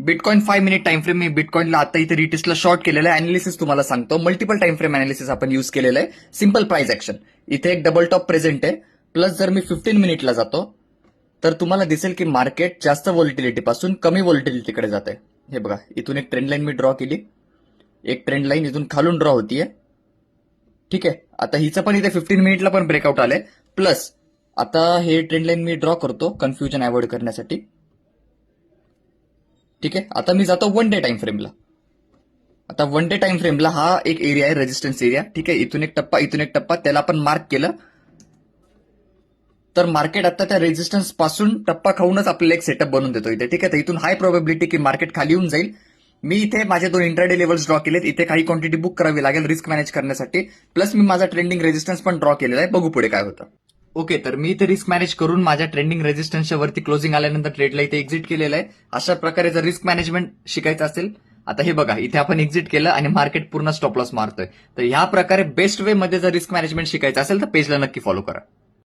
Bitcoin 5 minute time frame. मी बिटकॉइनला आता इथे रिटेस्टला शॉर्ट केलेलं आहे. अनालिसिस तुम्हाला सांगतो. मल्टिपल टाइम फ्रेम अनालिसिस आपण युज केलेलं आहे. Simple price action. इथे एक डबल टॉप प्रेझेंट आहे. प्लस जर मी 15 मिनिटला जातो तर तुम्हाला दिसेल की मार्केट जास्त व्हॉलिटिलिटी पासून कमी व्हॉलिटिलिटीकडे जात आहे. हे बघा, इथून एक ट्रेंड लाईन मी ड्रॉ केली. एक ट्रेंड लाईन इथून खालून ड्रॉ होतीये. ठीक आहे. आता हिचं पण इथे 15 मिनिटला पण ब्रेकआउट आलंय. प्लस आता हे ट्रेंड लाईन मी ड्रॉ करतो कन्फ्युजन अवॉइड करण्यासाठी. ठीक आहे. आता मी जातो 1 डे टाइम फ्रेमला. आता 1 डे टाइम फ्रेमला हा एक एरिया आहे, रेजिस्टन्स एरिया. ठीक आहे. इथून एक टप्पा, इथून एक टप्पा, त्याला आपण मार्क केलं. तर मार्केट आता त्या रेजिस्टन्स पासून टप्पा खाऊनच आपल्याला एक सेटअप बनवून देतो इथे. ठीक आहे. तर इथून हाय प्रोबेबिलिटी की मार्केट खाली येऊन जाईल. मी इथे माझे 2 इंट्राडे लेवल्स ड्रॉ केलेत. इथे काही क्वांटिटी बुक करावी लागेल रिस्क मॅनेज करण्यासाठी. प्लस मी माझा ट्रेंडिंग रेजिस्टन्स पण ड्रॉ केलेला आहे. बघू पुढे काय होतं. ओके, तर मी इथे रिस्क मॅनेज करून माझ्या ट्रेंडिंग रेजिस्टन्सच्या वरती क्लोजिंग आल्यानंतर ट्रेडला इथे एक्झिट केलेलं आहे. अशा प्रकारे जर रिस्क मॅनेजमेंट शिकायचं असेल, आता हे बघा, इथे आपण एक्झिट केलं आणि मार्केट पूर्ण स्टॉप लॉस मारतोय. तर ह्या प्रकारे बेस्ट वे मध्ये जर रिस्क मॅनेजमेंट शिकायचं असेल तर पेजला नक्की फॉलो करा.